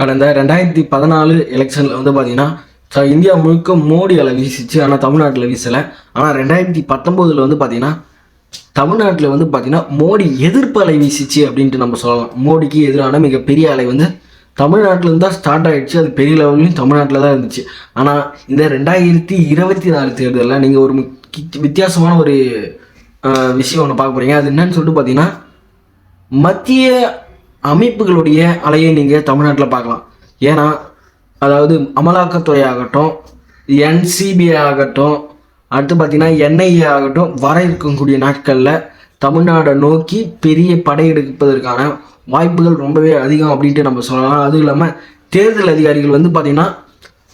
கடந்த 2014 எலெக்ஷனில் வந்து பார்த்தீங்கன்னா இந்தியா முழுக்க மோடி அலை வீசிச்சு. ஆனால் தமிழ்நாட்டில் வீசலை. ஆனால் 2019 வந்து பார்த்தீங்கன்னா தமிழ்நாட்டில் வந்து பார்த்தீங்கன்னா மோடி எதிர்ப்பு அலை வீசிச்சு அப்படின்ட்டு நம்ம சொல்லலாம். மோடிக்கு எதிரான மிகப்பெரிய அலை வந்து தமிழ்நாட்டிலேருந்து தான் ஸ்டார்ட் ஆகிடுச்சு. அது பெரிய லெவல்லையும் தமிழ்நாட்டில் தான் இருந்துச்சு. ஆனால் இந்த 2024 தேர்தலில் நீங்கள் ஒரு வித்தியாசமான ஒரு விஷயம் ஒன்று பார்க்க போகிறீங்க. அது என்னன்னு சொல்லிட்டு பார்த்தீங்கன்னா மத்திய அமைப்புகளுடைய அலையை நீங்கள் தமிழ்நாட்டில் பார்க்கலாம். ஏன்னா அதாவது அமலாக்கத்துறை ஆகட்டும், NCBI ஆகட்டும், அடுத்து பார்த்தீங்கன்னா NIA ஆகட்டும், வர இருக்கக்கூடிய நாட்களில் தமிழ்நாடை நோக்கி பெரிய படையெடுப்பதற்கான வாய்ப்புகள் ரொம்பவே அதிகம் அப்படின்ட்டு நம்ம சொல்லலாம். அதுவும் இல்லாமல் தேர்தல் அதிகாரிகள் வந்து பார்த்திங்கன்னா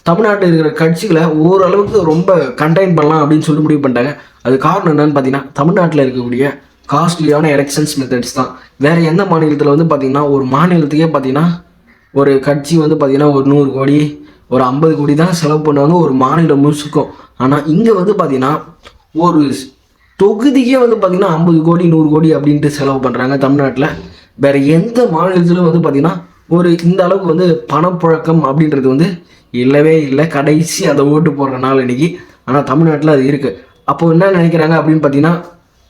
தமிழ்நாட்டில் இருக்கிற கட்சிகளை ஓரளவுக்கு ரொம்ப கண்டெயின் பண்ணலாம் அப்படின்னு சொல்லிட்டு முடிவு பண்ணிட்டாங்க. அது காரணம் என்னன்னு பார்த்தீங்கன்னா தமிழ்நாட்டில் இருக்கக்கூடிய காஸ்ட்லியான எலெக்ஷன்ஸ் மெத்தட்ஸ் தான். வேறு எந்த மாநிலத்தில் வந்து பார்த்திங்கன்னா ஒரு மாநிலத்துக்கே பார்த்திங்கன்னா ஒரு கட்சி வந்து பார்த்திங்கன்னா ஒரு 100 கோடி ஒரு 50 கோடி தான் செலவு பண்ணுவாங்க ஒரு மாநிலம் முழுசுக்கும். ஆனால் இங்கே வந்து பார்த்திங்கன்னா ஒரு தொகுதிக்கே வந்து பார்த்திங்கன்னா 50 கோடி 100 கோடி அப்படின்ட்டு செலவு பண்ணுறாங்க தமிழ்நாட்டில். வேறு எந்த மாநிலத்திலும் வந்து பார்த்திங்கன்னா ஒரு இந்த அளவுக்கு வந்து பணப்புழக்கம் அப்படின்றது வந்து இல்லவே இல்லை. கடைசி அந்த ஓட்டு போடுற நாள் இன்னைக்கு. ஆனால் தமிழ்நாட்டில் அது இருக்குது. அப்போது என்ன நினைக்கிறாங்க அப்படின்னு பார்த்தீங்கன்னா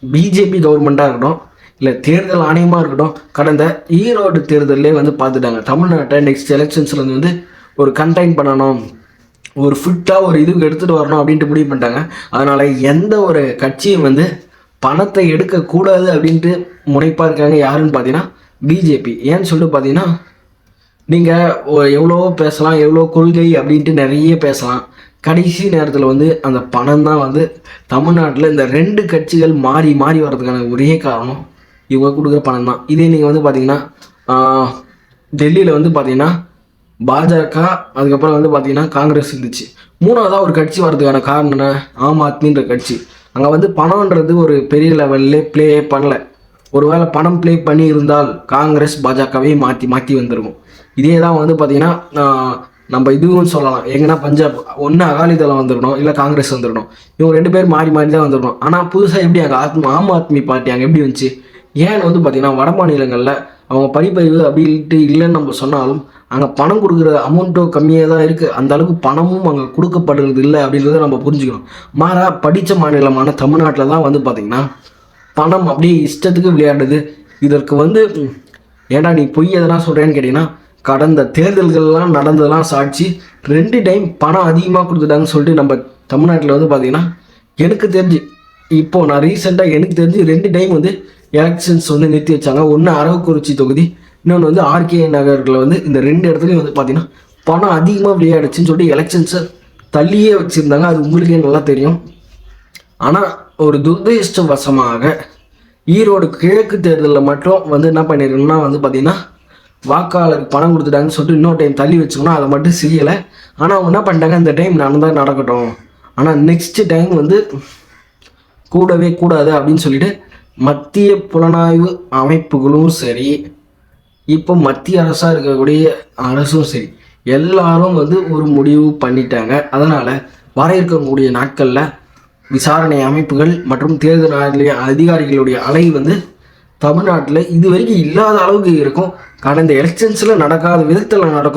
பிஜேபி கவர்மெண்ட்டாக இருக்கட்டும், இல்லை தேர்தல் ஆணையமாக இருக்கட்டும், கடந்த ஈரோடு தேர்தலே வந்து பார்த்துட்டாங்க தமிழ்நாட்டை நெக்ஸ்ட் எலெக்ஷன்ஸில் வந்து ஒரு கண்டெயின் பண்ணணும், ஒரு ஃபிட்டாக ஒரு இதுக்கு எடுத்துகிட்டு வரணும் அப்படின்ட்டு முடிவு பண்ணிட்டாங்க. அதனால் எந்த ஒரு கட்சியும் வந்து பணத்தை எடுக்கக்கூடாது அப்படின்ட்டு முனைப்பாக இருக்காங்க. யாருன்னு பார்த்தீங்கன்னா பிஜேபி. ஏன்னு சொல்லிட்டு பார்த்தீங்கன்னா நீங்கள் எவ்வளோ பேசலாம், எவ்வளோ கொள்கை அப்படின்ட்டு நிறைய பேசலாம். கடைசி நேரத்தில் வந்து அந்த பணம் தான் வந்து தமிழ்நாட்டில் இந்த 2 கட்சிகள் மாறி மாறி வர்றதுக்கான ஒரே காரணம் இவங்க கொடுக்குற பணம் தான். இதே நீங்கள் வந்து பார்த்தீங்கன்னா டெல்லியில் வந்து பார்த்தீங்கன்னா பாஜக, அதுக்கப்புறம் வந்து பார்த்தீங்கன்னா காங்கிரஸ் இருந்துச்சு. 3வதாக ஒரு கட்சி வர்றதுக்கான காரணம் என்ன? ஆம் ஆத்மின்ற கட்சி. அங்கே வந்து பணம்ன்றது ஒரு பெரிய லெவல்லே ப்ளே பண்ணல. ஒருவேளை பணம் ப்ளே பண்ணி இருந்தால் காங்கிரஸ் பாஜகவே மாற்றி மாற்றி வந்துருக்கும். இதே தான் வந்து பார்த்திங்கன்னா நம்ம இதுவும் சொல்லலாம். எங்கன்னா பஞ்சாப் ஒன்று அகாலிதளம் வந்துடணும், இல்லை காங்கிரஸ் வந்துடணும். இவங்க 2 பேர் மாறி மாறி தான் வந்துடணும். ஆனால் புதுசாக எப்படி அங்கே ஆம் ஆத்மி பார்ட்டி அங்கே எப்படி வந்துச்சு? ஏன்னு வந்து பார்த்திங்கன்னா வட மாநிலங்களில் அவங்க படிப்பறிவு அப்படின்ட்டு இல்லைன்னு நம்ம சொன்னாலும் அங்கே பணம் கொடுக்குற அமௌண்ட்டும் கம்மியாக தான் இருக்குது. அந்த அளவுக்கு பணமும் அங்கே கொடுக்கப்படுறது இல்லை அப்படின்றத நம்ம புரிஞ்சுக்கணும். மாறா படித்த மாநிலமான தமிழ்நாட்டில் தான் வந்து பார்த்திங்கன்னா பணம் அப்படியே இஷ்டத்துக்கு விளையாடுது. இதற்கு வந்து ஏன்னா நீ பொய் எதனா சொல்கிறேன்னு கேட்டிங்கன்னா கடந்த தேர்தல்கள்லாம் நடந்ததெல்லாம் சாட்சி. 2 டைம் பணம் அதிகமாக கொடுத்துட்டாங்கன்னு சொல்லிட்டு நம்ம தமிழ்நாட்டில் வந்து பார்த்திங்கன்னா எனக்கு தெரிஞ்சு இப்போது நான் ரீசெண்டாக எனக்கு தெரிஞ்சு 2 டைம் வந்து எலெக்ஷன்ஸ் வந்து நிறுத்தி வச்சாங்க. ஒன்று அரவக்குறிச்சி தொகுதி, இன்னொன்று வந்து RK நகரில் வந்து இந்த 2 இடத்துலையும் வந்து பார்த்திங்கன்னா பணம் அதிகமாக விளையாடுச்சுன்னு சொல்லிட்டு எலெக்ஷன்ஸை தள்ளியே வச்சுருந்தாங்க. அது உங்களுக்கே நல்லா தெரியும். ஆனால் ஒரு துரதிர்ஷ்டவசமாக ஈரோடு கிழக்கு தேர்தலில் மட்டும் வந்து என்ன பண்ணிருக்கணும்னா வந்து பார்த்திங்கன்னா வாக்காளருக்கு பணம் கொடுத்துட்டாங்கன்னு சொல்லிட்டு இன்னொரு டைம் தள்ளி வச்சுக்கணும். அதை மட்டும் செய்யலை. ஆனால் அவங்க என்ன பண்ணிட்டாங்க, இந்த டைம் நடந்தால் நடக்கட்டும், ஆனால் நெக்ஸ்ட்டு டைம் வந்து கூடவே கூடாது அப்படின்னு சொல்லிட்டு மத்திய புலனாய்வு அமைப்புகளும் சரி, இப்போ மத்திய அரசாக இருக்கக்கூடிய அரசும் சரி, எல்லாரும் வந்து ஒரு முடிவு பண்ணிட்டாங்க. அதனால் வர இருக்கக்கூடிய நாட்களில் விசாரணை அமைப்புகள் மற்றும் தேர்தல் அதிகாரிகளுடைய அலை வந்து தமிழ்நாட்டில் இது வரைக்கும் இல்லாத அளவுக்கு இருக்கும். கடந்த எலெக்ஷன்ஸில் நடக்காத விதத்தில் நடக்கும்.